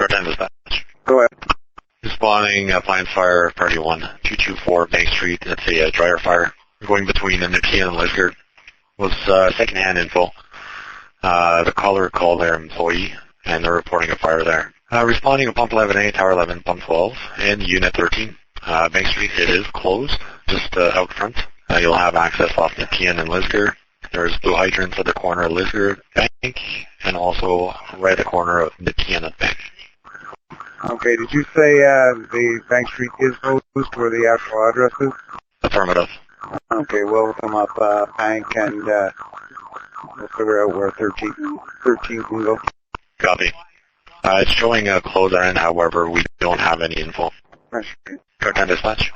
Part-time dispatch. Go ahead. Responding appliance fire, party 1, 224 Bank Street. It's a dryer fire going between the Nepean and Lisgar. Was second-hand info. The caller called their employee, and they're reporting a fire there. Responding to pump 11A, tower 11, pump 12, and unit 13. Bank Street, it is closed, just out front. You'll have access off Nepean and Lisgar. There's blue hydrants at the corner of Lisgar Bank, and also right at the corner of Nepean Bank. Okay, did you say the Bank Street is closed where the actual address is? Affirmative. Okay, we'll come up Bank and we'll figure out where 13 can go. Copy. It's showing a closed end, however, we don't have any info. Part-time dispatch.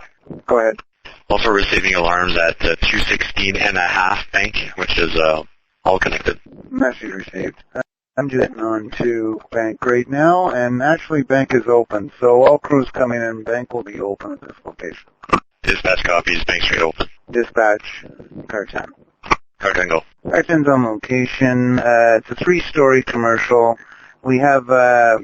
Go ahead. Also receiving alarms at 216 and a half Bank, which is all connected. Message received. I'm just getting on to Bank right now, and actually Bank is open, so all crews coming in, Bank will be open at this location. Dispatch copies, Bank Street open. Dispatch, car 10. Car 10 go. Car 10's on location. It's a 3-story commercial. We have a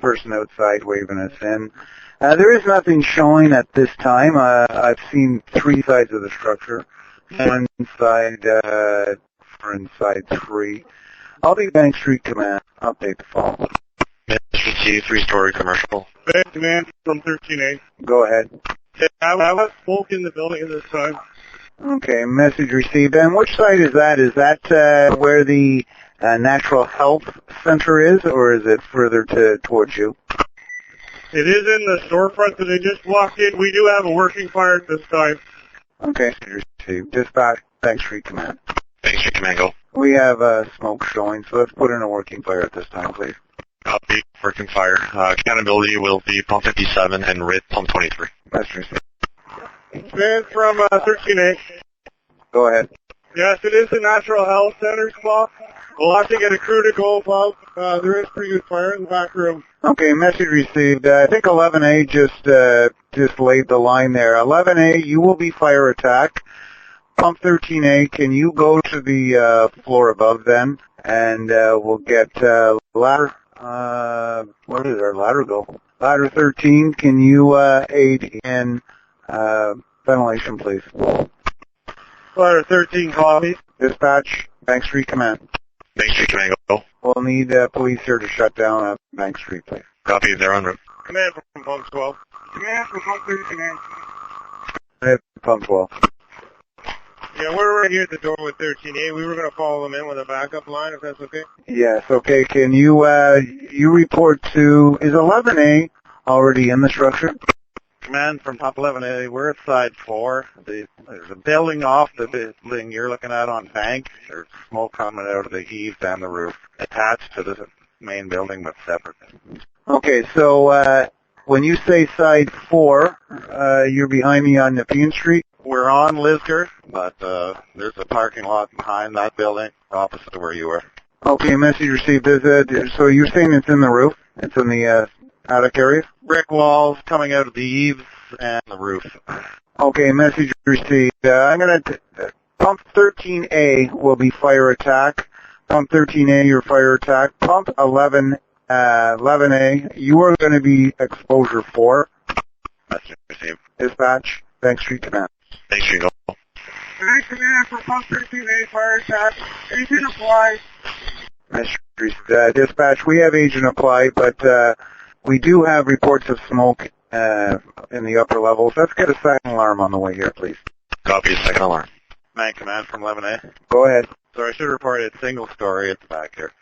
person outside waving us in. There is nothing showing at this time. I've seen 3 sides of the structure. One side for inside 3. I'll be Bank Street Command. Update the phone. Message 3-story commercial. Bank Command from 13A. Go ahead. I have smoke in the building at this time. Okay, message received. And which side is that? Is that where the Natural Health Center is, or is it further towards you? It is in the storefront that I just walked in. We do have a working fire at this time. Okay, received. Dispatch, Bank Street Command. Bank Street Command go. We have smoke showing, so let's put in a working fire at this time, please. Copy. Working fire. Accountability will be pump 57 and RIT pump 23. Message received. Man from 13A. Go ahead. Yes, it is the Natural Health Center spot. We'll have to get a crew to go above. There is pretty good fire in the back room. Okay, message received. I think 11A just laid the line there. 11A, you will be fire attack. Pump 13A, can you go to the floor above then? And we'll get ladder. Where did our ladder go? Ladder 13, can you aid in ventilation, please? Ladder 13 copies. Dispatch, Bank Street Command. Bank Street Command go. We'll need police here to shut down Bank Street, please. Copy. They're en route. Command from pump 12. Command from pump 13A. Pump 12. Yeah, we're right here at the door with 13A. We were going to follow them in with a backup line, if that's okay. Yes, okay. Can you you report to, is 11A already in the structure? Command from pump 11A, we're at side 4. There's a building off the building you're looking at on Bank. There's smoke coming out of the eaves and the roof, attached to the main building but separate. Okay, so when you say side 4, you're behind me on Nepean Street? We're on Lisgar, but there's a parking lot behind that building, opposite to where you were. Okay, message received. So you're saying it's in the roof? It's in the attic area? Brick walls coming out of the eaves and the roof. Okay, message received. I'm going to... Pump 13A will be fire attack. Pump 13A, your fire attack. Pump 11A, you are going to be exposure 4. Message received. Dispatch, Bank Street Command. Bank Street go. Bank Command for pump 13A fire attack. Agent apply. Message received. Dispatch, we have agent apply, but we do have reports of smoke in the upper levels. Let's get a second alarm on the way here, please. Copy. Second alarm. Bank Command from 11A. Go ahead. So I should report it single story at the back here.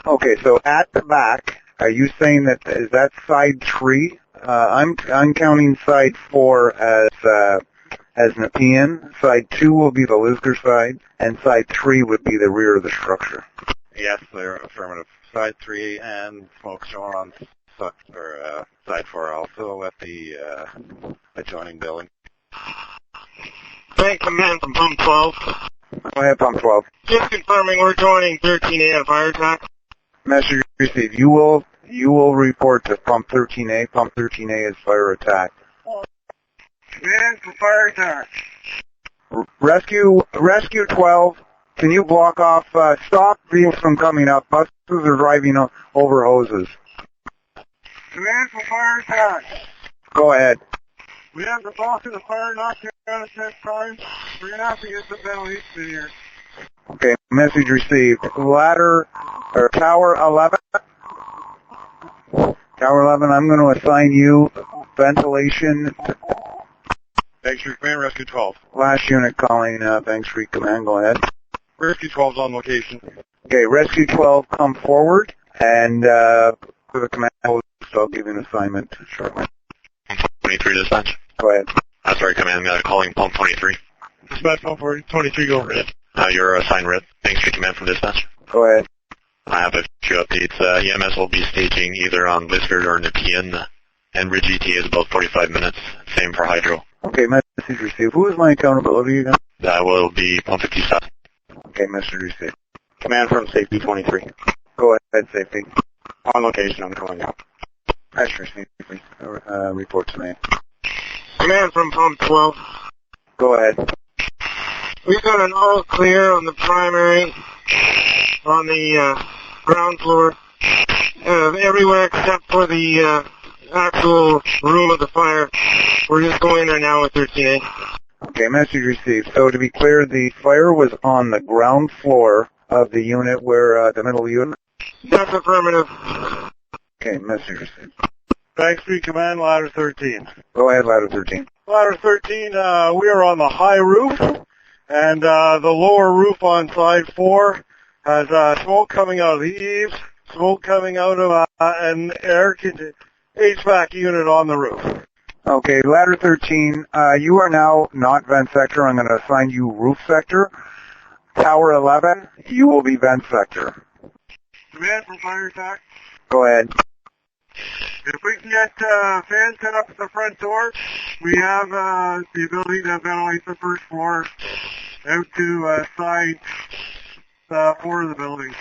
Okay, so at the back, are you saying that is that side 3? I'm counting side 4 as Nepean. Side 2 will be the Lisgar side, and side 3 would be the rear of the structure. Yes, they're affirmative. Side 3 and smoke shown on side 4 also at the adjoining building. Bank Command from pump 12. Go ahead, pump 12. Just confirming we're joining 13A on fire attack. Message received. You will report to pump 13A. Pump 13A is fire attack. Command for fire attack. Rescue 12. Can you block off? Stop vehicles from coming up. Buses are driving over hoses. Command for fire attack. Go ahead. We have the boss of the fire knocked out at 10 times. We're going to have to get the ventilation in here. Okay, message received. Ladder, or Tower 11. Tower 11, I'm going to assign you ventilation. Bank Street Command, Rescue 12. Last unit calling Bank Street Command. Go ahead. Rescue 12's on location. Okay, Rescue 12, come forward, and for the command post, I'll give you an assignment shortly. 23 dispatch. Go ahead. Sorry, command, calling pump 23. Dispatch pump 23, go red. You're assigned red. Bank Street Command from dispatch. Go ahead. I have a few updates. EMS will be staging either on Lisgar or Nepean, and Ridge ETA is about 45 minutes. Same for Hydro. Okay, message received. Who is my accountability again? That will be pump 57. Okay, message received. Command from Safety 23. Go ahead, safety. On location, I'm calling out. Message received. Report to me. Command from pump 12. Go ahead. We've got an all clear on the primary, on the ground floor, everywhere except for the actual room of the fire. We're just going there now with 13A. Okay, message received. So to be clear, the fire was on the ground floor of the unit where the middle unit. That's affirmative. Okay, message received. Bank Street Command, ladder 13. Go ahead, ladder 13. Ladder 13, we are on the high roof, and the lower roof on side 4 has smoke coming out of the eaves, smoke coming out of an HVAC unit on the roof. Okay, ladder 13, you are now not vent sector. I'm going to assign you roof sector. Tower 11, you will be vent sector. Command for fire attack. Go ahead. If we can get fans set up at the front door, we have the ability to ventilate the first floor out to side 4 of the building.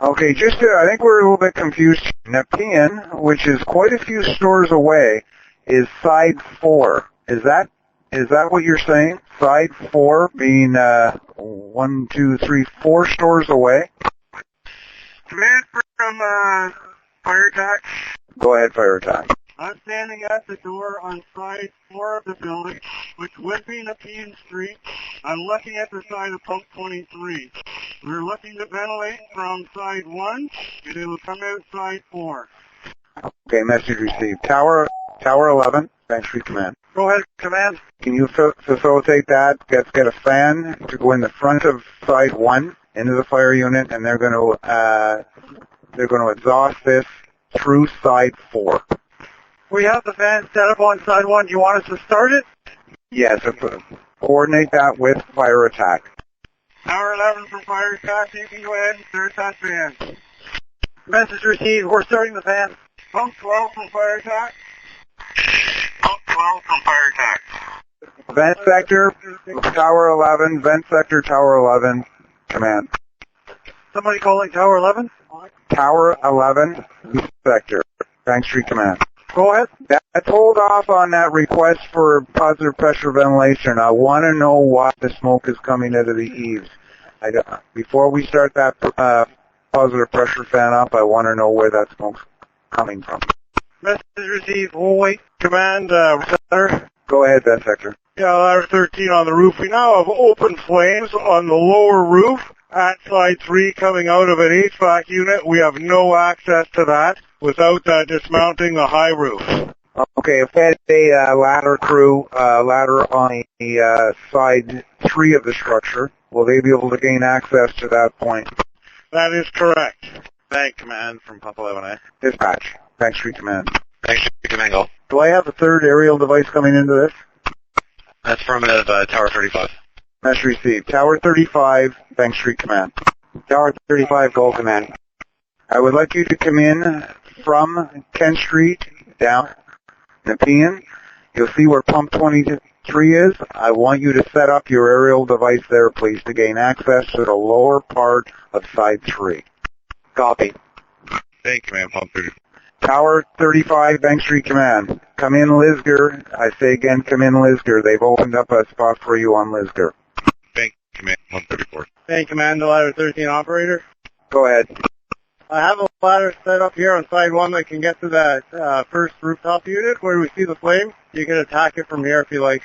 Okay, I think we're a little bit confused. Nepean, which is quite a few stores away, is side 4. Is that what you're saying? Side 4 being 1, 2, 3, 4 stores away? Command from fire attack. Go ahead, fire attack. I'm standing at the door on side 4 of the building, which would be Nepean Street. I'm looking at the side of pump 23. We're looking to ventilate from side 1, and it will come out side 4. Okay, message received. Tower 11, Bank Street Command. Go ahead, command. Can you facilitate that? Get a fan to go in the front of side 1 into the fire unit, and they're going to exhaust this through side 4. We have the fan set up on side 1. Do you want us to start it? Yes, coordinate that with fire attack. Tower 11 for fire attack. You can go ahead and start that fan. Message received. We're starting the fan. Pump 12 for fire attack. Pump 12 for fire attack. Vent sector, Tower 11, vent sector, Tower 11, command. Somebody calling Tower 11? Tower 11, sector, Bank Street Command. Go ahead. Let's hold off on that request for positive pressure ventilation. I want to know why the smoke is coming out of the eaves. Before we start that positive pressure fan up, I want to know where that smoke's coming from. Message received. We'll wait. Command, center. Go ahead, vent sector. Yeah, ladder 13 on the roof. We now have open flames on the lower roof at side 3 coming out of an HVAC unit. We have no access to that without dismounting the high roof. Okay, if we had a ladder crew, ladder on the side 3 of the structure, will they be able to gain access to that point? That is correct. Bank Command from Pump 11A. Dispatch, Bank Street Command. Bank Street Command, go. Do I have a third aerial device coming into this? That's affirmative, Tower 35. Message received. Tower 35, Bank Street Command. Tower 35, Goal Command. I would like you to come in from Kent Street down Nepean. You'll see where pump 23 is. I want you to set up your aerial device there, please, to gain access to the lower part of side 3. Copy. Bank Command, pump 30. Tower 35, Bank Street Command. Come in Lisgar. I say again, come in Lisgar. They've opened up a spot for you on Lisgar. Bank Command, 134. Bank Command, ladder 13 operator. Go ahead. I have a ladder set up here on side 1 that can get to that first rooftop unit where we see the flame. You can attack it from here if you like.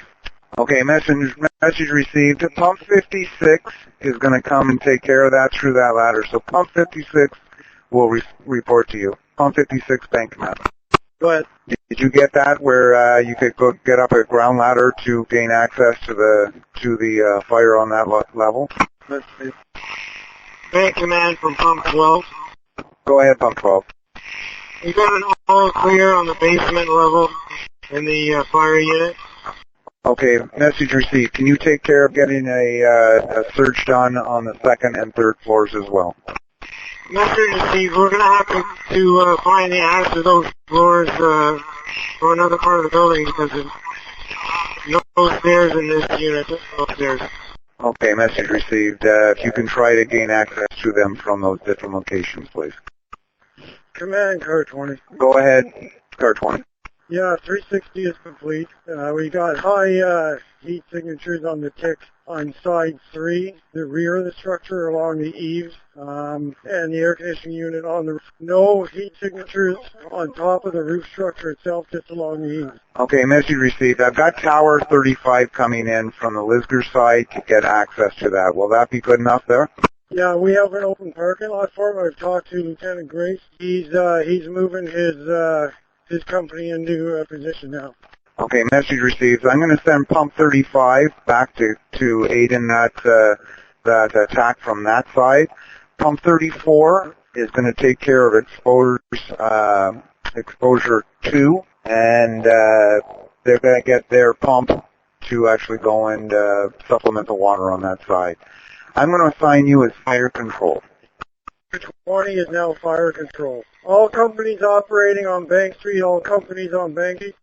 Okay, message received. Pump 56 is going to come and take care of that through that ladder. So Pump 56 will report to you. Pump 56, bank command. Go ahead. Did you get that where you could go get up a ground ladder to gain access to the fire on that level? Let's see. Bank command from Pump 12. Go ahead, Pump 12. You got an all clear on the basement level in the fire unit. Okay, message received. Can you take care of getting a search done on the second and third floors as well? Message received. We're going to have to find the access to those floors for another part of the building because there's no stairs in this unit upstairs. Okay, message received. If you can try to gain access to them from those different locations, please. Command, car 20. Go ahead, car 20. Yeah, 360 is complete. We got high heat signatures on the tick on side 3, the rear of the structure along the eaves, and the air conditioning unit on the roof. No heat signatures on top of the roof structure itself, just along the eaves. Okay, message received. I've got Tower 35 coming in from the Lisgar side to get access to that. Will that be good enough there? Yeah, we have an open parking lot for him. I've talked to Lieutenant Grace. He's moving his company into position now. Okay, message received. I'm going to send Pump 35 back to aid in that attack from that side. Pump 34 is going to take care of exposure 2, and they're going to get their pump to actually go and supplement the water on that side. I'm going to assign you as fire control. 20 is now fire control. All companies operating on Bank Street, all companies on Bank Street.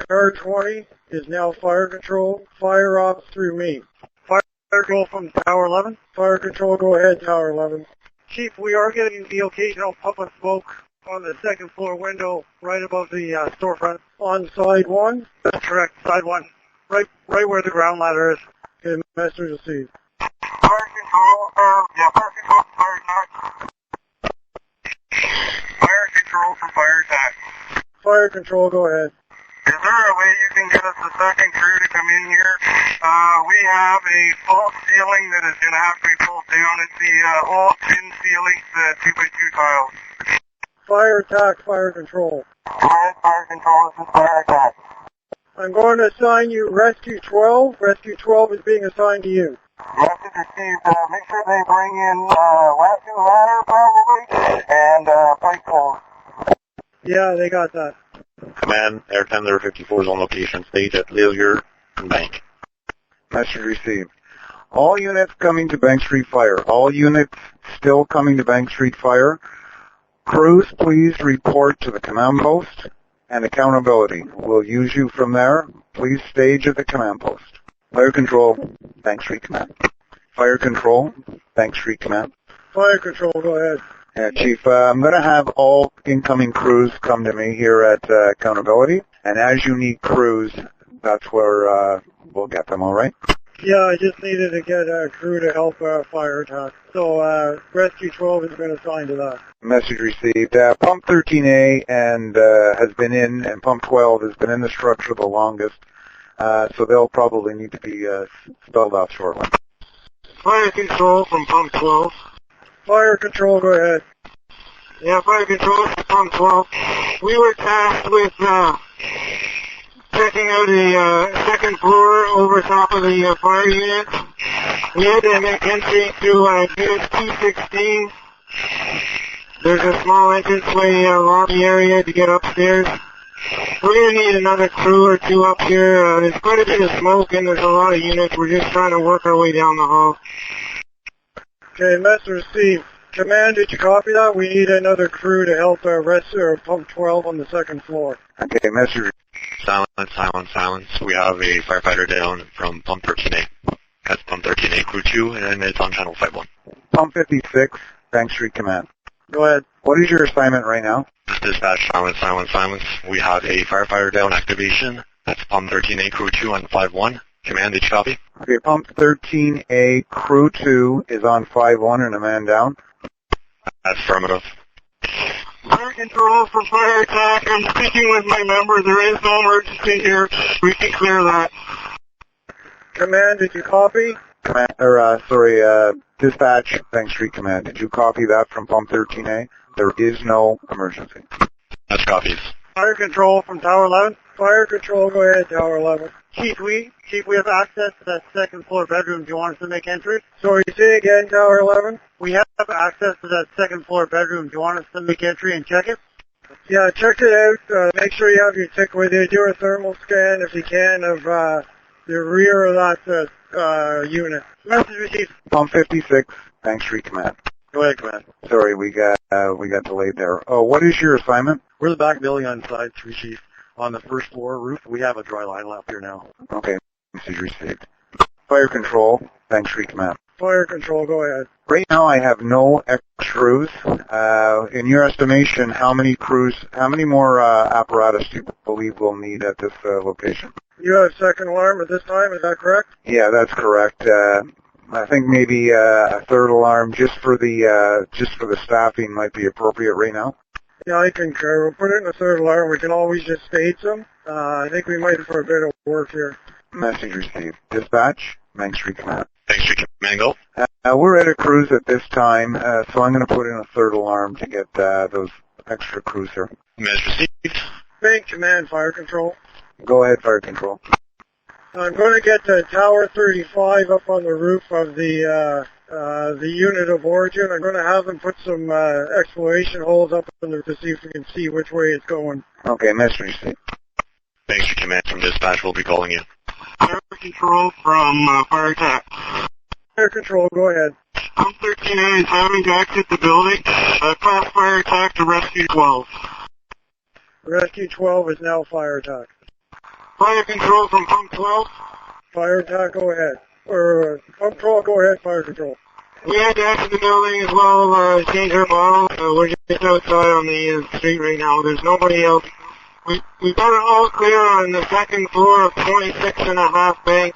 Car 20 is now fire control. Fire ops through me. Fire control from Tower 11. Fire control, go ahead, Tower 11. Chief, we are getting the occasional puff of smoke on the second floor window right above the storefront. On side 1? That's correct, side 1. Right where the ground ladder is. Okay, message received. Fire control, fire control, fire attack. Fire control for fire attack. Fire control, go ahead. Is there a way you can get us a second crew to come in here? We have a false ceiling that is going to have to be pulled down. It's the all tin ceilings, 2x2 tiles. Fire attack, fire control. Fire control, this is fire attack. I'm going to assign you Rescue 12. Rescue 12 is being assigned to you. Message received. Make sure they bring in rescue ladder probably and pipe poles. Yeah, they got that. Command, Air Tender 54 is on location. Stage at Lisgar and Bank. Message received. All units coming to Bank Street Fire. All units still coming to Bank Street Fire. Crews, please report to the command post and accountability. We'll use you from there. Please stage at the command post. Fire control, Bank Street Command. Fire control, Bank Street Command. Fire control, go ahead. Chief, I'm going to have all incoming crews come to me here at accountability. And as you need crews, that's where we'll get them, all right? Yeah, I just needed to get a crew to help fire attack. So Rescue 12 has been assigned to that. Message received. Pump 13A and has been in, and Pump 12 has been in the structure the longest. So they'll probably need to be spelled out shortly. Fire control from Pump 12. Fire control, go ahead. Yeah, fire control from Pump 12. We were tasked with checking out a second floor over top of the fire unit. We had to make entry to unit 216. There's a small entranceway lobby area to get upstairs. We're going to need another crew or two up here. There's quite a bit of smoke and there's a lot of units. We're just trying to work our way down the hall. Okay, message received. Command, did you copy that? We need another crew to help rescue Pump 12 on the second floor. Okay, message. Silence. We have a firefighter down from Pump 13A. That's Pump 13A Crew 2, and it's on Channel 51. Pump 56, Bank Street Command. Go ahead. What is your assignment right now? Dispatch, silence. We have a firefighter down activation. That's Pump 13A Crew 2 on 5-1. Command, did you copy? Okay, Pump 13A Crew 2 is on 5-1 and a man down. Affirmative. Fire control from fire attack. I'm speaking with my member. There is no emergency here. We can clear that. Command, did you copy? Dispatch, Bank Street Command. Did you copy that from pump 13A? There is no emergency. That's copies. Fire control from Tower 11. Fire control, go ahead, Tower 11. Chief, we have access to that second floor bedroom. Do you want us to make entry? Sorry, say again, Tower 11? We have access to that second floor bedroom. Do you want us to make entry and check it? Yeah, check it out. Make sure you have your tick with you. Do a thermal scan if you can of the rear of that unit. Message received. Pump 56, Bank Street Command. Go ahead, Command. Sorry, we got delayed there. Oh, what is your assignment? We're the back building on side 3, Chief. On the first floor roof, we have a dry line left here now. Okay, message received. Fire control, Bank Street Command. Fire control, go ahead. Right now I have no extra crews. In your estimation, how many more apparatus do you believe we'll need at this location? You have second alarm at this time, is that correct? Yeah, that's correct. I think maybe a third alarm just for the staffing might be appropriate right now. Yeah, I concur. We'll put it in a third alarm. We can always just stage them. I think we might for a bit of work here. Message received. Dispatch, Bank Street Command. Bank Street Command, go. We're at a cruise at this time, so I'm going to put in a third alarm to get those extra crews here. Message received. Bank Command, fire control. Go ahead, fire control. I'm going to get to Tower 35 up on the roof of the unit of origin. I'm going to have them put some exploration holes up in there to see if we can see which way it's going. Okay, message received. Bank Street Command from dispatch will be calling you. Fire control from fire attack. Fire control, go ahead. Pump 13A is having to exit the building. Class fire attack to rescue 12. Rescue 12 is now fire attack. Fire control from pump 12. Fire attack, go ahead. Or pump 12, go ahead, fire control. We had to exit the building as well, change our model. We're just outside on the street right now. There's nobody else. We've got it all clear on the second floor of 26.5 Bank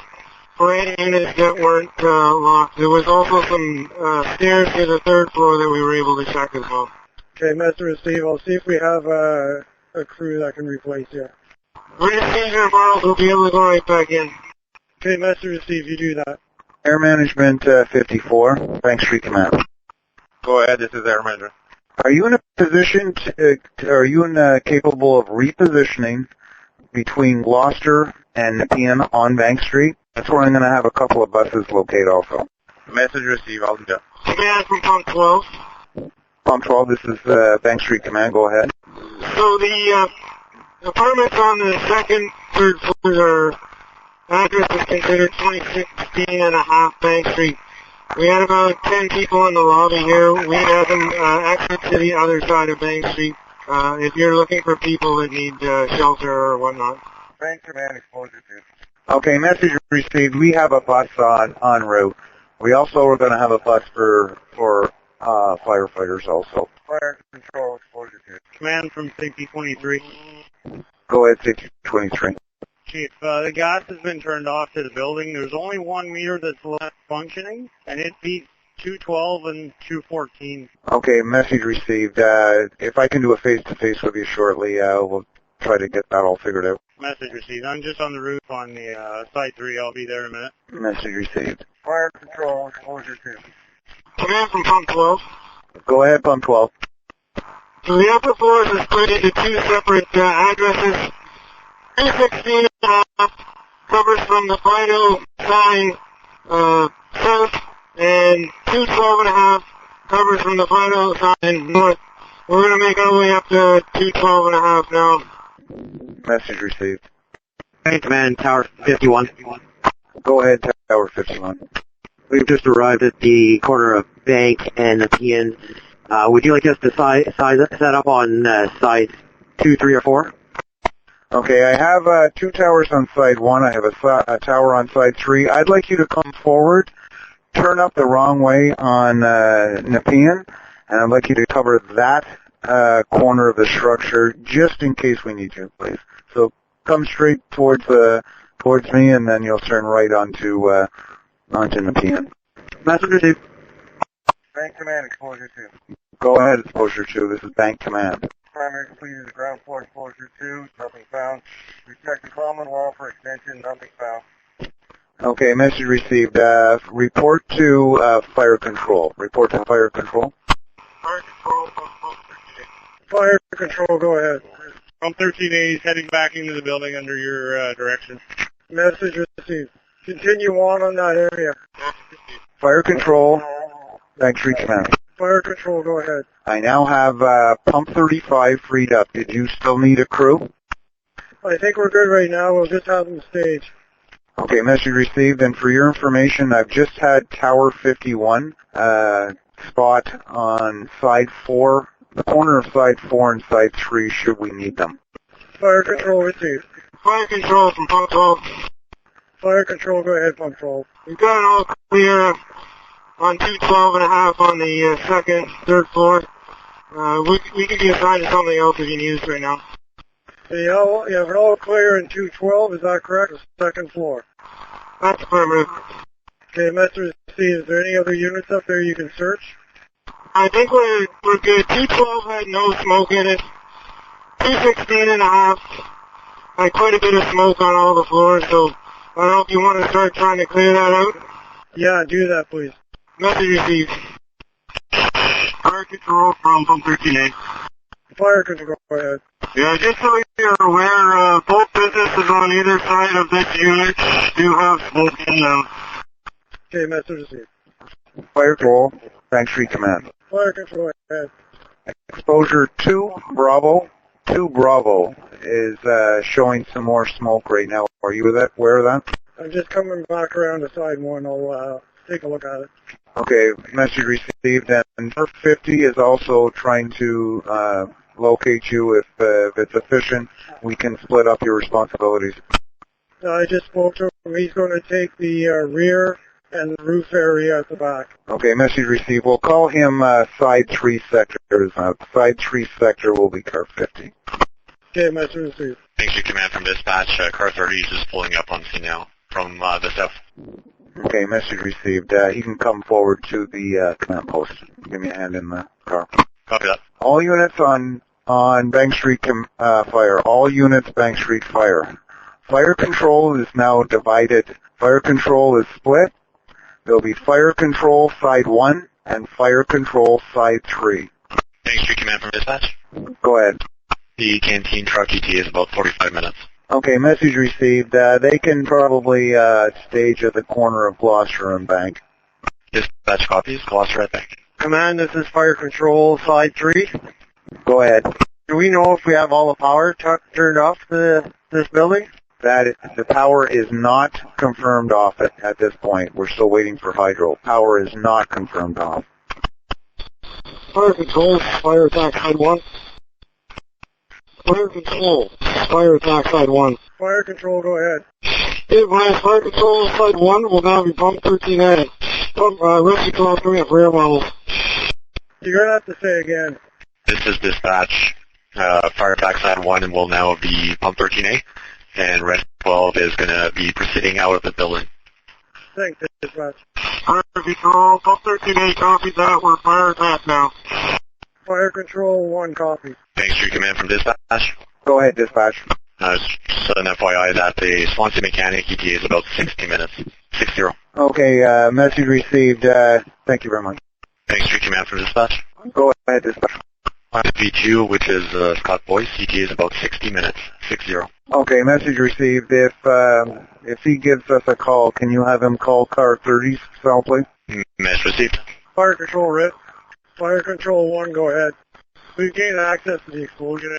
for any units that weren't locked. There was also some stairs to the third floor that we were able to check as well. Okay, Mr. Steve, I'll see if we have a crew that can replace you. We're just changing our models. We'll be able to go right back in. Okay, Mr. Steve, you do that. Air Management 54, Bank Street Command. Go ahead, this is Air Manager. Are you in a position capable of repositioning between Gloucester and Nepean on Bank Street? That's where I'm going to have a couple of buses locate also. Message received, I'll do that. Command from Pump 12. Pump 12, this is Bank Street Command, go ahead. So the apartments on the second, third floors are address is considered 26.5 Bank Street. We had about 10 people in the lobby here. We had them exit to the other side of Bank Street if you're looking for people that need shelter or whatnot. Bank Command exposure to. Okay, message received. We have a bus en route. We also are going to have a bus for firefighters also. Fire control exposure to. Command from Safety 23. Go ahead, Safety 23. Chief, the gas has been turned off to the building. There's only one meter that's left functioning, and it beats 212 and 214. Okay, message received. If I can do a face-to-face with you shortly, we'll try to get that all figured out. Message received. I'm just on the roof on the site 3. I'll be there in a minute. Message received. Fire control exposure to. Command from Pump 12. Go ahead, Pump 12. So the upper floors are split into two separate addresses. 316.5 covers from the final sign south, and 212.5 covers from the final sign north. We're going to make our way up to 212.5 now. Message received. Hey, Command, Tower 51. Go ahead, Tower 51. We've just arrived at the corner of Bank and Nepean. Would you like us to set up on sides 2, 3, or 4? Okay, I have 2 towers on side 1. I have a tower on side 3. I'd like you to come forward, turn up the wrong way on Nepean, and I'd like you to cover that corner of the structure just in case we need you, please. So come straight towards me, and then you'll turn right onto Nepean. Message received. Bank Command, exposure 2. Go ahead, exposure 2. This is Bank Command. Primary completed, ground floor exposure 2, nothing found. Respect the common wall for extension, nothing found. Okay, message received. Report to fire control. Report to fire control. Fire control, pump 13A. Fire control, go ahead. Pump 13A is heading back into the building under your direction. Message received. Continue on that area. Fire control, Bank Street Command. Fire control, go ahead. I now have pump 35 freed up. Did you still need a crew? I think we're good right now. We'll just have them stage. Okay, message received. And for your information, I've just had Tower 51 spot on side 4, the corner of side 4 and side 3, should we need them. Fire control received. Fire control from pump 12. Fire control, go ahead, pump 12. We've got it all clear on 212.5 on the second, third floor. We could be assigned to something else if you need us right now. You have it all clear in 212, is that correct? The second floor. That's affirmative. Okay, Mr. C, is there any other units up there you can search? I think we're good. 212 had no smoke in it. 216.5 had quite a bit of smoke on all the floors, so I don't know if you want to start trying to clear that out. Yeah, do that, please. Message received. Fire control from pump 13A. Fire control, go ahead. Yeah, just so you're aware, both businesses on either side of this unit do have smoke in them. Okay, message received. Fire control, Bank Street Command. Fire control, go ahead. Exposure 2 Bravo. 2 Bravo is showing some more smoke right now. Are you aware of that? I'm just coming back around to side 1. I'll take a look at it. Okay, message received. And 50 is also trying to locate you. If it's efficient, we can split up your responsibilities. I just spoke to him. He's going to take the rear and the roof area at the back. Okay, message received. We'll call him side 3 sector. Side 3 sector will be car 50. Okay, message received. Thanks, your command from dispatch. Car 30 is just pulling up on scene now from the south. Okay, message received. He can come forward to the command post. Give me a hand in the car. Copy that. All units on Bank Street fire. All units Bank Street fire. Fire control is now divided. Fire control is split. There'll be fire control side 1 and fire control side 3. Thanks, your command from dispatch. Go ahead. The canteen truck ETA is about 45 minutes. Okay, message received. They can probably stage at the corner of Gloucester and Bank. Dispatch copies, Gloucester at Bank. Command, this is fire control side 3. Go ahead. Do we know if we have all the power turned off to this building? The power is not confirmed off at this point. We're still waiting for hydro. Power is not confirmed off. Fire control, fire attack side 1. Fire control, fire attack side 1. Fire control, go ahead. Advise fire control side 1 will now be pump 13A. Pump rescue call coming up rear levels. You're going to have to say again. This is dispatch. Fire attack side 1 and will now be pump 13A. And Res 12 is going to be proceeding out of the building. Thanks, dispatch. Fire control, pump 13A, copy that. We're fire attack now. Fire control 1, copy. Thanks, your command from dispatch. Go ahead, dispatch. Just an FYI that the Swansea mechanic ETA is about 60 minutes. 60. Okay, message received. Thank you very much. Thanks, your command from dispatch. Go ahead, dispatch. On V2, which is Scott Boyce, ETA is about 60 minutes. 60. Okay, message received. If he gives us a call, can you have him call car 30's cell, please? Message received. Fire control, Rip. Fire control 1, go ahead. We've gained access to the explosion.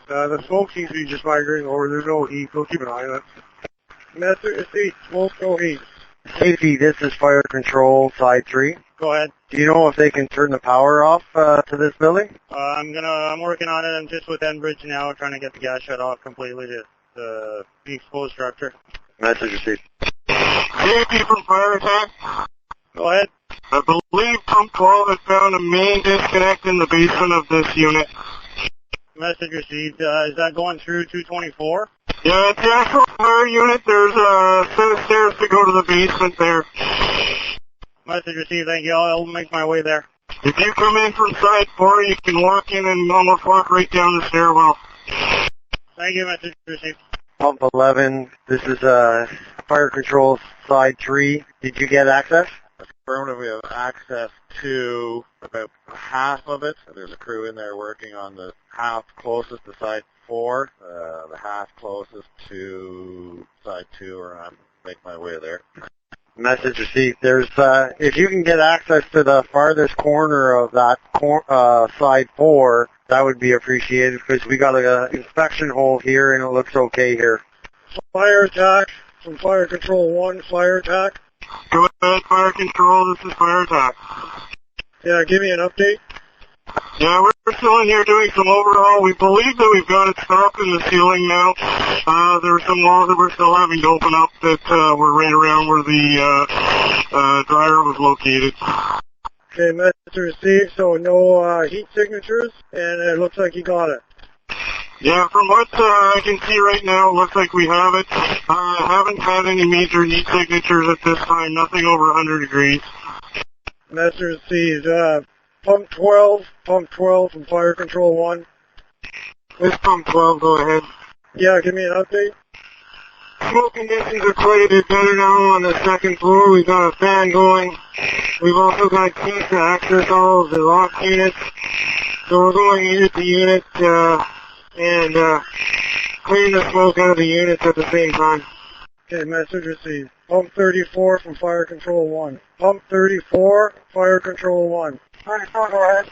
The smoke seems to be just migrating over. There's no heat. We'll keep an eye on it. Message received. Smoke, no heat. Casey, this is fire control side 3. Go ahead. Do you know if they can turn the power off to this building? I'm working on it. I'm just with Enbridge now, trying to get the gas shut off completely to the exposed structure. Message received. Safety from fire attack. Go ahead. I believe pump 12 has found a main disconnect in the basement of this unit. Message received. Is that going through 224? Yeah, it's the actual fire unit. There's a set of stairs to go to the basement there. Message received, thank you. I'll make my way there. If you come in from side 4, you can walk in and almost walk right down the stairwell. Thank you, message received. Pump 11, this is fire control side 3. Did you get access? Affirmative, we have access to about half of it. There's a crew in there working on the half closest to side 4, the half closest to side 2, or I'll make my way there. Message received. There's, if you can get access to the farthest corner of that side 4, that would be appreciated because we got an inspection hole here and it looks okay here. Fire attack from Fire Control 1, fire attack. Go ahead, Fire Control, this is Fire Attack. Yeah, give me an update. Yeah, we're still in here doing some overhaul. We believe that we've got it stopped in the ceiling now. There are some walls that we're still having to open up that were right around where the dryer was located. Okay, message received, so no heat signatures, and it looks like you got it. Yeah, from what I can see right now, it looks like we have it. Haven't had any major heat signatures at this time, nothing over 100 degrees. Message received, pump 12 from Fire Control 1. This pump 12, go ahead. Yeah, give me an update. Smoke conditions are quite a bit better now on the second floor. We've got a fan going. We've also got keys to access all of the lock units. So we're going unit to unit and cleaning the smoke out of the units at the same time. Okay, message received. Pump 34 from Fire Control 1. Pump 34, Fire Control 1. 34, go ahead.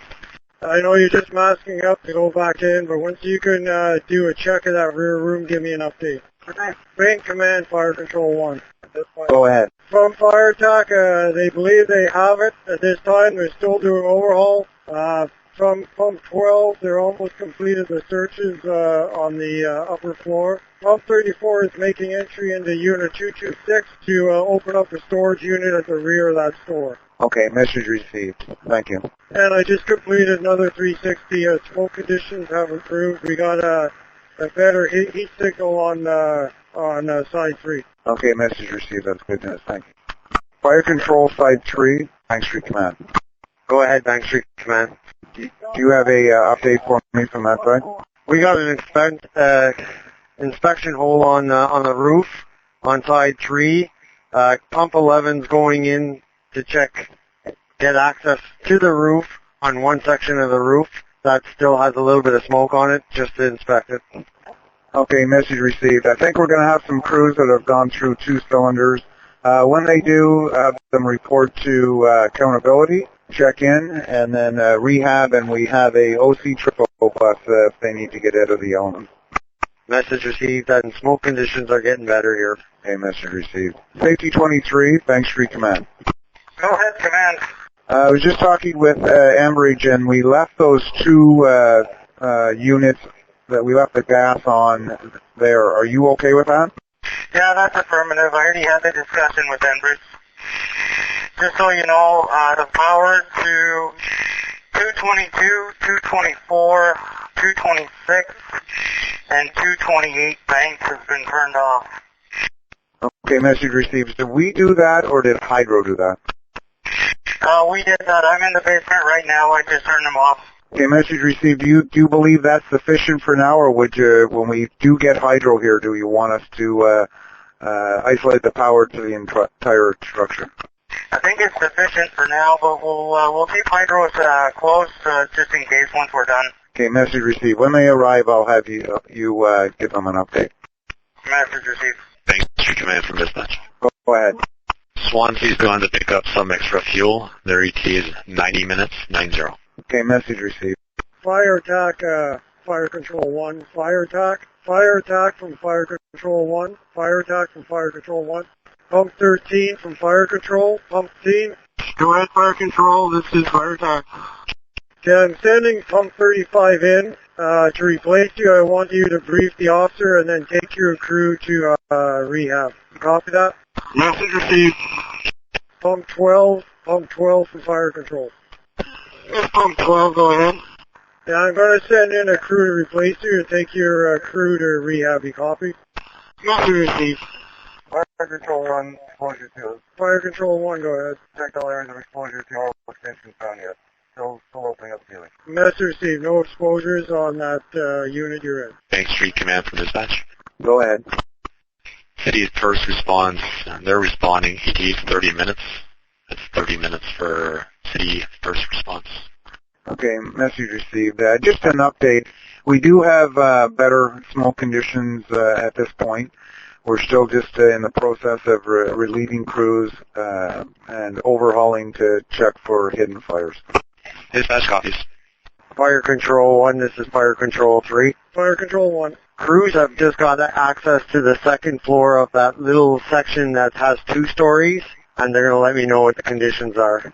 I know you're just masking up to go back in, but once you can do a check of that rear room, give me an update. Okay. Bank Command, Fire Control 1. Go ahead. From Fire Attack, they believe they have it. At this time, they're still doing overhaul. From Pump 12, they're almost completed the searches on the upper floor. Pump 34 is making entry into Unit 226 to open up the storage unit at the rear of that store. Okay, message received. Thank you. And I just completed another 360. Smoke conditions have improved. We got a better heat signal on side 3. Okay, message received. That's good news. Thank you. Fire Control Side 3, Bank Street Command. Go ahead, Bank Street Command. Do you have a update for me from that side? We got an inspection hole on the roof on side 3. Pump 11's going in to get access to the roof on one section of the roof that still has a little bit of smoke on it, just to inspect it. Okay, message received. I think we're going to have some crews that have gone through 2 cylinders. When they do, have them report to accountability, check in, and then rehab, and we have a OC triple bus if they need to get out of the element. Message received, and smoke conditions are getting better here. Okay, message received. Safety 23, Bank Street Command. Go ahead, Command. I was just talking with Ambridge, and we left those 2 units that we left the gas on there. Are you okay with that? Yeah, that's affirmative. I already had the discussion with Enbridge. Just so you know, the power to 222, 224, 226, and 228 banks has been turned off. Okay, message received. Did we do that, or did Hydro do that? We did that. I'm in the basement right now. I just turned them off. Okay, message received. Do you believe that's sufficient for now, or would you, when we do get Hydro here, do you want us to isolate the power to the entire structure? I think it's sufficient for now, but we'll keep Hydros close just in case once we're done. Okay, message received. When they arrive, I'll have you give them an update. Message received. Thanks, Street Command from dispatch. Go ahead. Swansea's gone to pick up some extra fuel. Their ET is 90 minutes, 90. Okay, message received. Fire attack, Fire Control 1. Fire attack from Fire Control 1. Fire attack from Fire Control 1. Pump 13 from Fire Control. Pump 13. Go ahead, Fire Control. This is Fire Attack. Okay, I'm sending Pump 35 in to replace you. I want you to brief the officer and then take your crew to rehab. Copy that? Message received. Pump 12 from Fire Control. Yes, Pump 12, go ahead. Yeah, I'm going to send in a crew to replace you and take your crew to rehab. You copy? Message received. Fire Control 1, exposure 2. Fire Control 1, go ahead. Check all areas of exposure to all extensions found yet. Still opening up ceiling. Message received. No exposures on that unit you're in. Bank Street Command from dispatch. Go ahead. City first response, they're responding. ETA is 30 minutes. That's 30 minutes for city first response. Okay, message received. Just an update. We do have better smoke conditions at this point. We're still just in the process of relieving crews and overhauling to check for hidden fires. Dispatch copies. Fire Control 1, this is Fire Control 3. Fire Control 1. Crews have just got access to the second floor of that little section that has 2 stories, and they're going to let me know what the conditions are.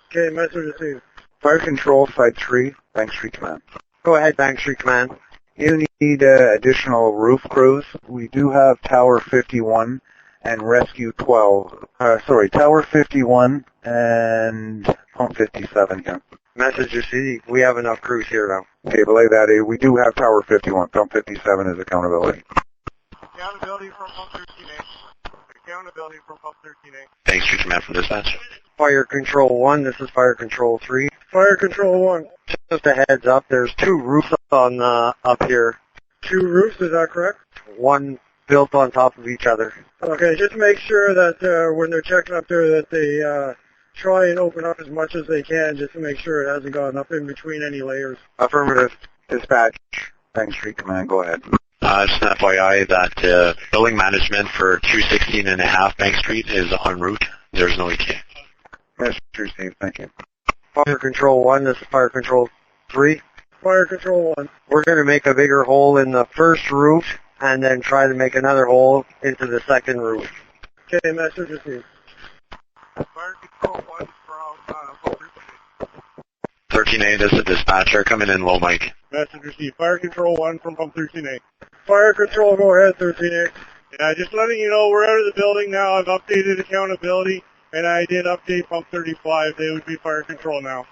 Okay, message received. Fire Control Site 3, Bank Street Command. Go ahead, Bank Street Command. You need additional roof crews. We do have Tower 51 and Rescue 12. Tower 51 and Pump 57 here. Message received. We have enough crews here now. Okay, belay that. We do have Tower 51. Pump 57 is accountability. Accountability from pump 13A. Accountability from pump 13A. Bank Street Command from dispatch. Fire Control 1, this is Fire Control 3. Fire Control 1. Just a heads up, there's 2 roofs on up here. 2 roofs, is that correct? One built on top of each other. Okay, just make sure that when they're checking up there that they try and open up as much as they can just to make sure it hasn't gotten up in between any layers. Affirmative. Dispatch. Bank Street Command, go ahead. Just an FYI that building management for 216.5 Bank Street is en route. There's no ETA. Message received. Thank you. Fire Control 1, this is Fire Control 3. Fire Control 1. We're going to make a bigger hole in the first roof and then try to make another hole into the second roof. Okay, message received. Fire Control 1 from pump 13A, this is dispatcher coming in low mic. Message received. Fire Control 1 from pump 13A. Fire Control, go ahead, 13A. Yeah, just letting you know, we're out of the building now. I've updated accountability, and I did update pump 35. They would be Fire Control now.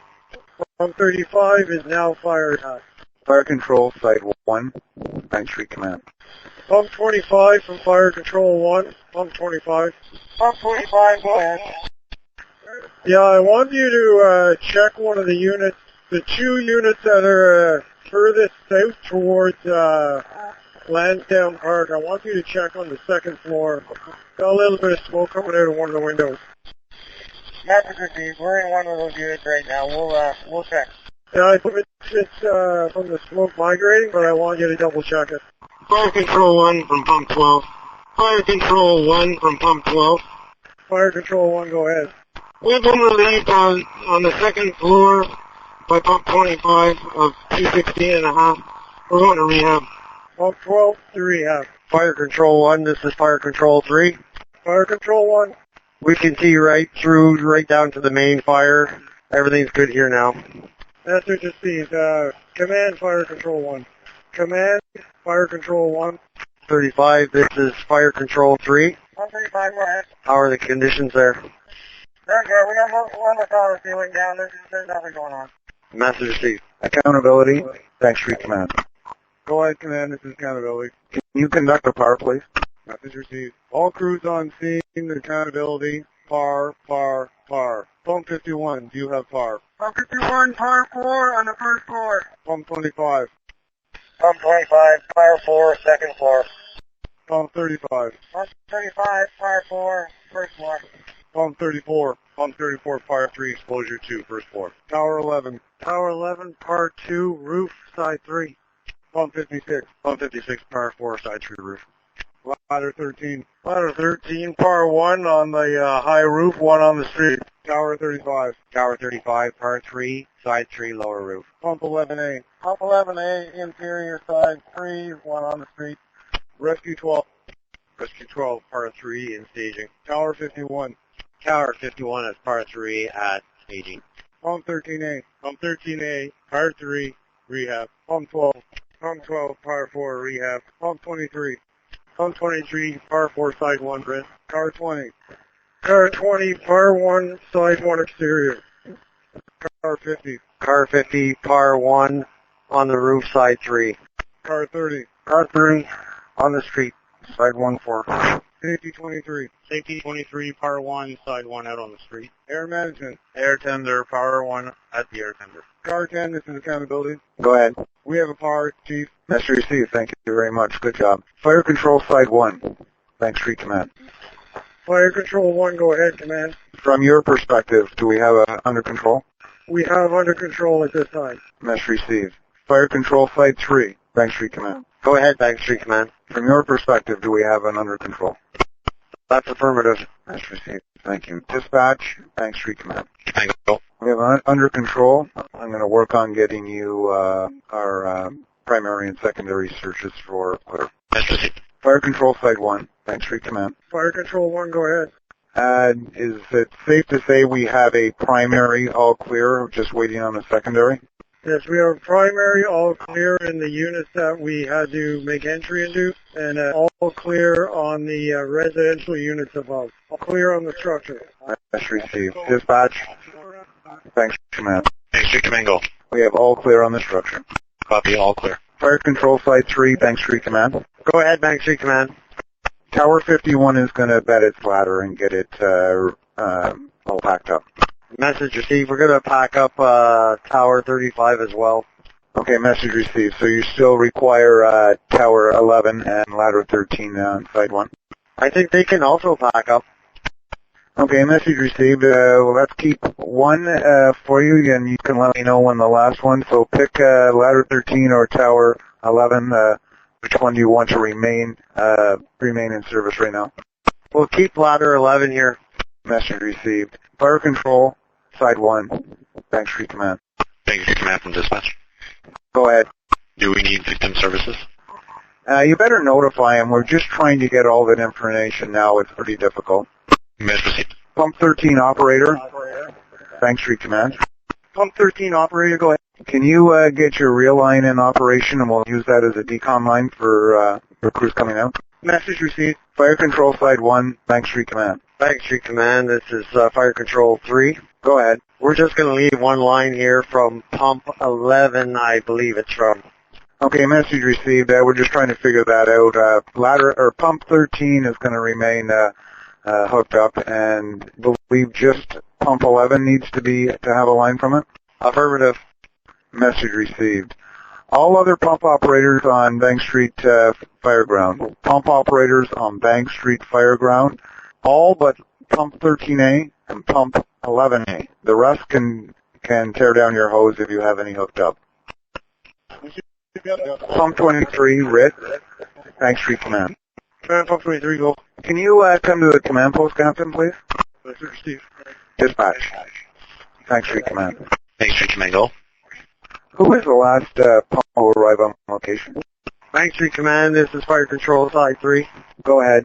Pump 35 is now fire attack. Fire Control Site 1, Bank Street Command. Pump 25 from Fire Control 1. Pump 25. Pump 25, go ahead. Yeah, I want you to check one of the units, the 2 units that are furthest south towards Lansdowne Park. I want you to check on the second floor. Got a little bit of smoke coming out of one of the windows. Message received. We're in one of those units right now. We'll check. Yeah, I think it's from the smoke migrating, but I want you to double check it. Fire Control 1 from pump 12. Fire Control 1 from pump 12. Fire Control 1, go ahead. We've been relieved on the second floor by pump 25 of 216.5. We're going to rehab. Pump 12 to rehab. Fire Control 1, this is Fire Control 3. Fire Control 1. We can see right through, right down to the main fire. Everything's good here now. Message received. Command Fire Control 1. Command Fire Control 1. 35, this is Fire Control 3. 135, go ahead. How are the conditions there? Very good. We have one of the tower ceiling down. There's nothing going on. Message received. Accountability, Bank Street Command. Go ahead, Command. This is accountability. Can you conduct a PAR, please? Message received. All crews on scene, accountability, PAR. Pump 51, do you have PAR? Pump 51, Fire 4 on the first floor. Pump 25. Pump 25, Fire 4, second floor. Pump 35. Pump 35, Fire 4, first floor. Pump 34. Pump 34, Fire 3, exposure 2, first floor. Tower 11. Tower 11, Part 2, roof, side 3. Pump 56. Pump 56, Fire 4, side 3 roof. Ladder 13. Ladder 13, Par 1 on the high roof, 1 on the street. Tower 35. Tower 35, Part 3, side 3, lower roof. Pump 11A. Pump 11A, interior side 3, 1 on the street. Rescue 12. Rescue 12, Part 3, in staging. Tower 51. Tower 51 is Part 3 at staging. Pump 13A. Pump 13A, Part 3, rehab. Pump 12. Pump 12, Part 4, rehab. Pump 23. Pump 23, Par 4, side 1, Brent. Car 20. Car 20, Par 1, side 1 exterior. Car 50. Car 50, Par 1, on the roof, side 3. Car 30. Car 30, on the street, side 1-4. Safety 23. Safety 23, Power 1, Side 1 out on the street. Air management. Air tender, Power 1 at the air tender. Car 10, this is accountability. Go ahead. We have a power, Chief. Message received. Thank you very much. Good job. Fire Control Side 1. Bank Street Command. Fire Control 1, go ahead, Command. From your perspective, do we have under control? We have under control at this time. Message received. Fire Control Side 3. Bank Street Command. Go ahead, Bank Street Command. From your perspective, do we have an under control? That's affirmative. Message received. Thank you. Dispatch, Bank Street Command. Tango. We have under control. I'm going to work on getting you our primary and secondary searches for clear. Message received. Fire Control Side 1. Bank Street Command. Fire Control 1, go ahead. Is it safe to say we have a primary all clear, just waiting on a secondary? Yes, we have primary all clear in the units that we had to make entry into, and all clear on the residential units above. All clear on the structure. Message received. Dispatch, Bank Street Command. Bank Street Command, go. We have all clear on the structure. Copy, all clear. Fire Control Side 3, Bank Street Command. Go ahead, Bank Street Command. Tower 51 is going to bed its ladder and get it all packed up. Message received. We're going to pack up Tower 35 as well. Okay, message received. So you still require Tower 11 and ladder 13 on Side 1? I think they can also pack up. Okay, message received. Well, let's keep one for you, and you can let me know when the last one. So pick ladder 13 or Tower 11. Which one do you want to remain in service right now? We'll keep ladder 11 here. Message received. Fire Control, Side 1, Bank Street Command. Bank Street Command from dispatch. Go ahead. Do we need victim services? You better notify him. We're just trying to get all that information now. It's pretty difficult. Message received. Pump 13 operator, Bank Street Command. Pump 13 operator, go ahead. Can you get your real line in operation, and we'll use that as a decon line for crews coming out? Message received. Fire Control Side 1, Bank Street Command. Bank Street Command, this is Fire Control 3. Go ahead. We're just going to leave one line here from Pump 11, I believe it's from. Okay, message received. We're just trying to figure that out. Pump 13 is going to remain hooked up, and believe just Pump 11 needs to have a line from it? Affirmative. Message received. All other pump operators on Bank Street Fireground. Pump operators on Bank Street Fireground. All but Pump 13A and Pump 11A. The rest can tear down your hose if you have any hooked up. Pump 23, RIT, Bank Street Command. Command Pump 23, go. Can you come to the command post, Captain, please? Message received. Dispatch. Bank Street Command. Bank Street Command, go. Who is the last pump to arrive on location? Bank Street Command, this is Fire Control Side 3. Go ahead.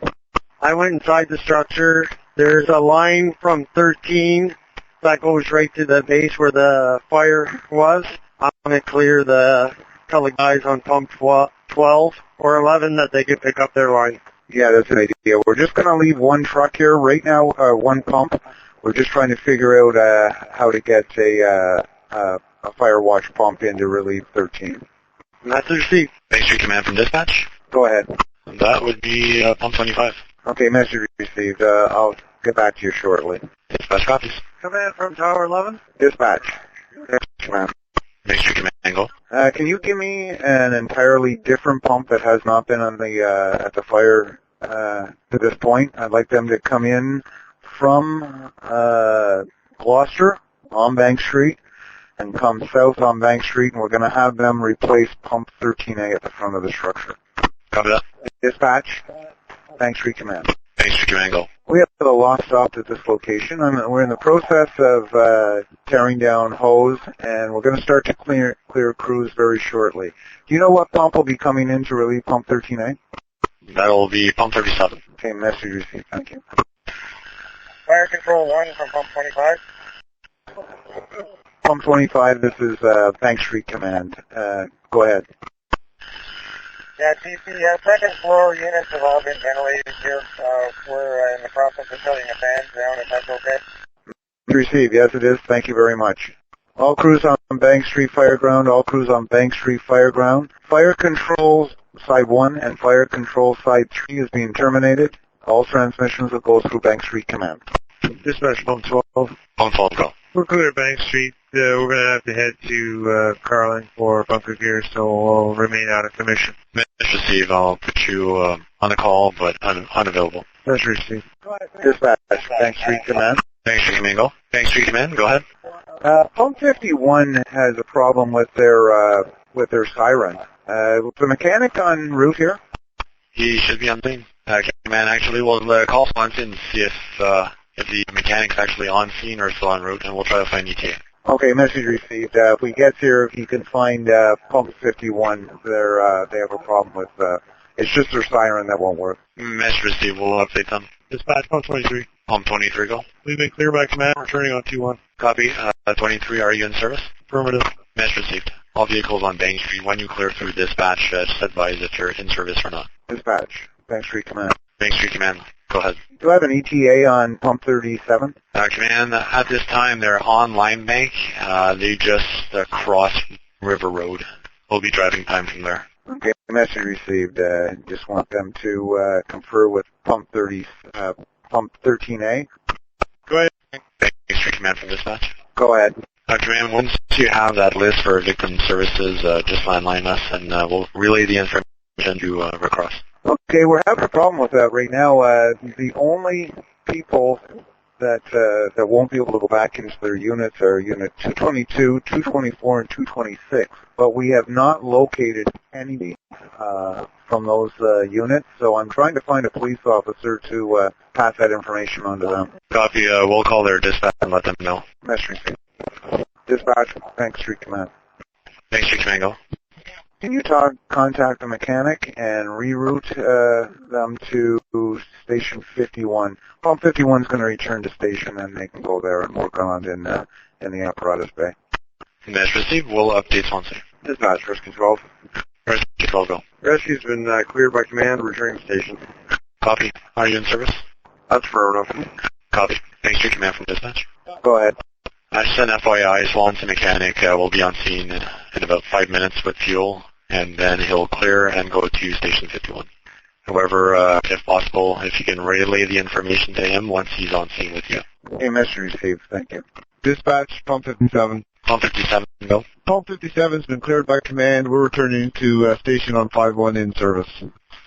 I went inside the structure. There's a line from 13 that goes right to the base where the fire was. I'm going to clear the couple of guys on Pump 12 or 11 that they could pick up their line. Yeah, that's an idea. We're just going to leave one truck here right now, one pump. We're just trying to figure out how to get a firewatch pump in to relieve 13. Message received. Bank Street Command from dispatch. Go ahead. That would be Pump 25. Okay, message received. I'll get back to you shortly. Dispatch copies. Command from Tower 11. Dispatch. Command. Bank Street Command, go. Can you give me an entirely different pump that has not been on the at the fire to this point? I'd like them to come in from Gloucester on Bank Street and come south on Bank Street, and we're going to have them replace Pump 13A at the front of the structure. Copy that. Dispatch. Bank Street Command. Bank Street Command, go. We have a lot stopped at this location. We're in the process of tearing down hose, and we're going to start to clear crews very shortly. Do you know what pump will be coming in to relieve Pump 13A? That'll be Pump 37. Okay, message received. Thank you. Fire Control 1 from Pump 25. Pump 25, this is Bank Street Command. Go ahead. Yeah, Chief, the second floor units have all been ventilated here. We're in the process of shutting the fans down, if that's okay. Received. Yes, it is. Thank you very much. All crews on Bank Street Fireground. All crews on Bank Street Fireground. Fire Control Side 1 and Fire Control Side 3 is being terminated. All transmissions will go through Bank Street Command. Dispatch Pump 12. Pump 12, go. We're clear at Bank Street. We're going to have to head to Carling for bunker gear, so we'll remain out of commission. Message received. I'll put you on the call, but unavailable. Message received. Dispatch, Bank Street Command. Bank Street Command, go. Bank Street Command, go ahead. Pump 51 has a problem with their siren. The mechanic en route here? He should be on scene. Command actually will call Swanson and see if the mechanic's actually on scene or still en route, and we'll try to find ETA. Okay, message received. If we get here, if you can find Pump 51, they have a problem with, it's just their siren that won't work. Message received. We'll update them. Dispatch Pump 23. Pump 23, go. We've been cleared by command, returning on 2-1. Copy. 23, are you in service? Affirmative. Message received. All vehicles on Bank Street. When you clear through dispatch, just advise if you're in service or not. Dispatch, Bank Street Command. Bank Street Command, go ahead. Do I have an ETA on Pump 37? Command, at this time, they're on Lime Bank. They just crossed River Road. We'll be driving time from there. Okay, message received. Just want them to confer with Pump 13A. Go ahead. Bank Street Command from dispatch. Go ahead. Command, once you have that list for victim services, just landline us and we'll relay the information to Red Cross. Okay, we're having a problem with that right now. The only people that won't be able to go back into their units are Unit 222, 224, and 226. But we have not located any from those units, so I'm trying to find a police officer to pass that information on to them. Copy. We'll call their dispatch and let them know. Message received. Dispatch, Bank Street Command. Bank Street Command, go. Can you contact the mechanic and reroute them to Station 51? Pump 51 is going to return to station, and they can go there and work on it in the apparatus bay. Message received. We'll update Swansea. Dispatch, Rescue 12. Rescue 12, go. Rescue's been cleared by command, returning to station. Copy. Are you in service? That's affirmative. Copy. Bank Street Command from dispatch. Go ahead. Just an FYI, Swanson mechanic will be on scene in about 5 minutes with fuel, and then he'll clear and go to Station 51. However, if possible, if you can relay the information to him once he's on scene with you. Okay, message received. Thank you. Dispatch Pump 57. Pump 57, go. Pump 57 has been cleared by command. We're returning to station on 5-1 in service.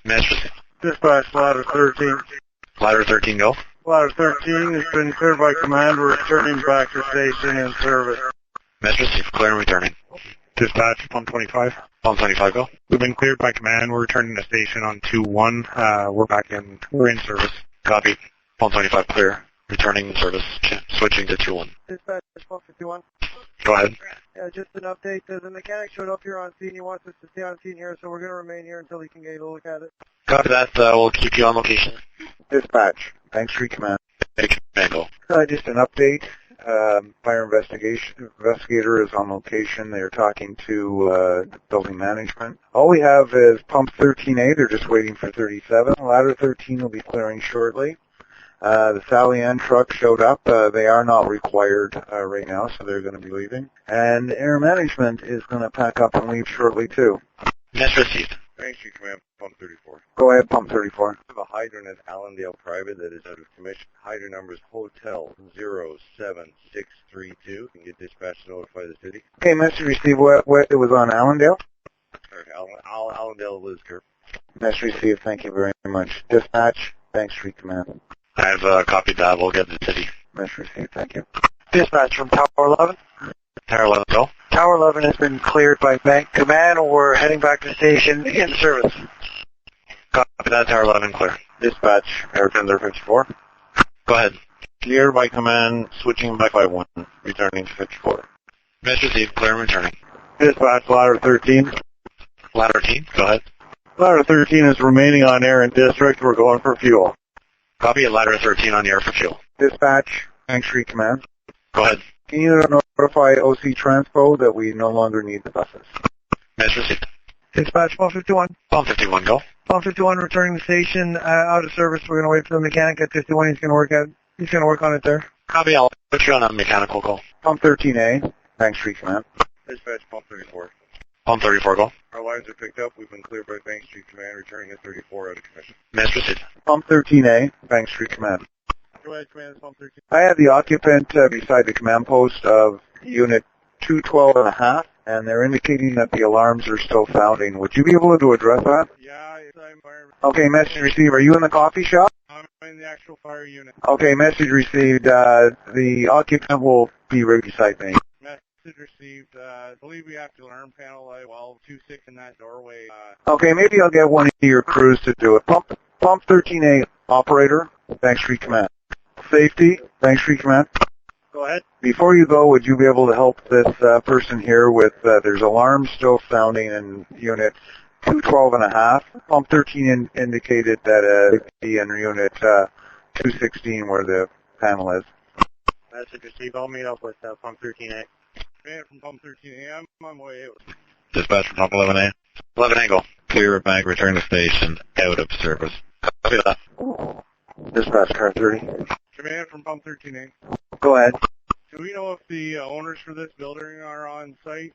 Message received. Dispatch Ladder 13. Ladder 13, go. Ladder 13 has been cleared by command. We're returning back to station in service. Message received. Clear and returning. Dispatch Pump 25. Pump 25, go. We've been cleared by command. We're returning to station on 2-1. We're in service. Copy. Pump 25, clear. Returning in service. Switching to 2-1. Dispatch Pump 51. Go ahead. Yeah, just an update. The mechanic showed up here on scene. He wants us to stay on scene here, so we're going to remain here until he can get a look at it. Copy that. We'll keep you on location. Dispatch, Bank Street Command. Bank Command, go. Just an update. Fire investigator is on location. They're talking to building management. All we have is Pump 13A. They're just waiting for 37. Ladder 13 will be clearing shortly. The Sally Ann truck showed up. They are not required right now, so they're going to be leaving. And air management is going to pack up and leave shortly, too. Message received. Bank Street Command, Pump 34. Go ahead, Pump 34. We have a hydrant at Allendale Private that is out of commission. Hydrant number is Hotel 07632. You can get dispatch to notify the city. Okay, message received. What it was on Allendale? Sorry, Allendale Lisgar. Message received. Thank you very much. Dispatch, Bank Street Command. I've copied that. We'll get the city. Message received. Thank you. Dispatch from Tower 11. Tower 11, go. Tower 11 has been cleared by Bank Command. We're heading back to station in service. Copy that. Tower 11, clear. Dispatch, Air Tender 54. Go ahead. Cleared by command, switching back 5-1, returning to 54. Message received. Clear and returning. Dispatch, Ladder 13. Ladder 13, go ahead. Ladder 13 is remaining on air in district. We're going for fuel. Copy at Ladder 13 on the air for fuel. Dispatch, Bank Street Command. Go ahead. Can you notify OC Transpo that we no longer need the buses? Message received. Dispatch Pump 51. Pump 51, go. Pump 51 returning to station, out of service. We're going to wait for the mechanic at 51. He's going to work on it there. Copy. I'll put you on a mechanical call. Pump 13A, Bank Street Command. Dispatch Pump 34. Pump 34, go. Our lines are picked up. We've been cleared by Bank Street Command, returning at 34 out of commission. Mass proceed. Pump 13A, Bank Street Command. Go ahead, Command, Pump 13. I have the occupant beside the command post of Unit 212.5, and they're indicating that the alarms are still sounding. Would you be able to address that? Yeah, I'm fire. Okay, message received. Are you in the coffee shop? I'm in the actual fire unit. Okay, message received. The occupant will be right beside me. Message received. I believe we have the alarm panel at 1226 in that doorway. Okay, maybe I'll get one of your crews to do it. Pump 13A, operator, Bank Street Command. Safety, Bank Street Command. Go ahead. Before you go, would you be able to help this person here with, there's alarms still sounding in Unit 212.5. Pump 13 indicated that be in Unit 216 where the panel is. Message received. I'll meet up with Pump 13A. Man from Pump 13A, I'm on my way out. Dispatch from Pump 11A. 11A, go. Clear bank, return to station, out of service. Copy that. Dispatch car 30. Command from Pump 13A. Go ahead. Do we know if the owners for this building are on site?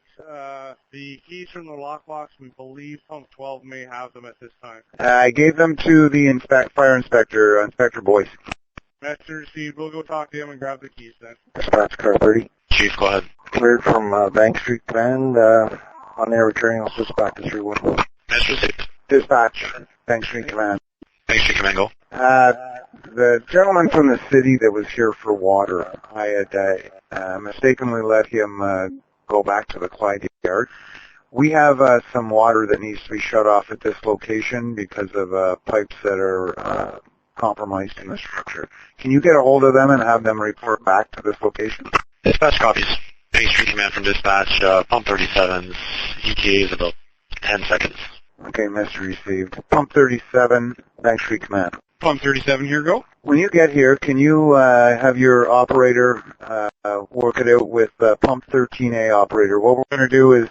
The keys from the lockbox, we believe Pump 12 may have them at this time. I gave them to the fire inspector, Inspector Boyce. Message received. We'll go talk to him and grab the keys then. Dispatch car 30. Chief, go ahead. Cleared from Bank Street Command. On air returning, I'll switch back to 3-1. Mass proceed. Dispatch, Bank Street Command. Bank Street Command, go. The gentleman from the city that was here for water, I had mistakenly let him go back to the Clyde yard. We have some water that needs to be shut off at this location because of pipes that are compromised in the structure. Can you get a hold of them and have them report back to this location? Dispatch copies. Bank Street Command from dispatch. Pump 37's ETA is about 10 seconds. Okay, message received. Pump 37, Bank Street Command. Pump 37 here, go. When you get here, can you have your operator work it out with Pump 13A operator? What we're going to do is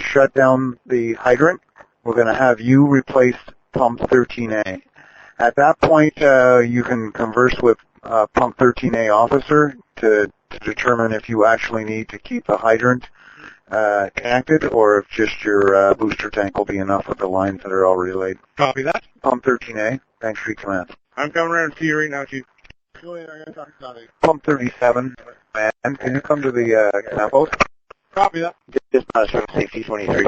shut down the hydrant. We're going to have you replace Pump 13A. At that point, you can converse with Pump 13A officer to determine if you actually need to keep the hydrant connected or if just your booster tank will be enough with the lines that are already laid. Copy that. Pump 13A, Bank Street Command. I'm coming around to you right now, Chief. Go ahead, I'm going to talk to Scotty. Pump 37, man, can you come to the command post? Copy that. Dispatch from Safety 23.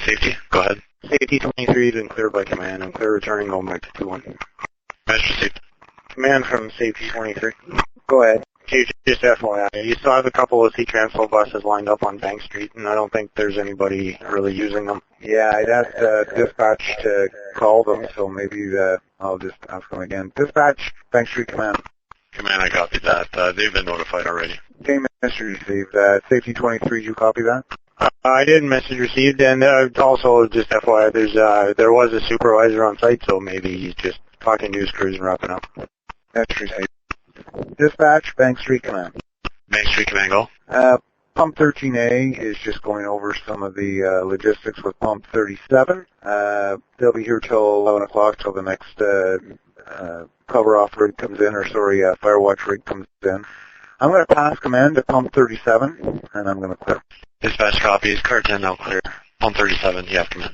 Safety, go ahead. Safety 23 has been cleared by Command. I'm clear returning going back to 2-1. Mass proceed. Command from Safety 23. Go ahead. Chief, just FYI, you still have a couple of C-Transfo buses lined up on Bank Street, and I don't think there's anybody really using them. Yeah, I'd asked dispatch to call them, so maybe I'll just ask them again. Dispatch, Bank Street Command. Command, I copied that. They've been notified already. Okay, message received. Safety 23, you copy that? I did message received, and also just FYI, there was a supervisor on site, so maybe he's just talking to his crews and wrapping up. Message received. Dispatch, Bank Street Command. Bank Street Command, go. Pump 13A is just going over some of the logistics with Pump 37. They'll be here till 11 o'clock, till the next cover-off rig comes in, firewatch rig comes in. I'm going to pass command to Pump 37, and I'm going to clear. Dispatch copies. Car 10 now clear. Pump 37, you have command.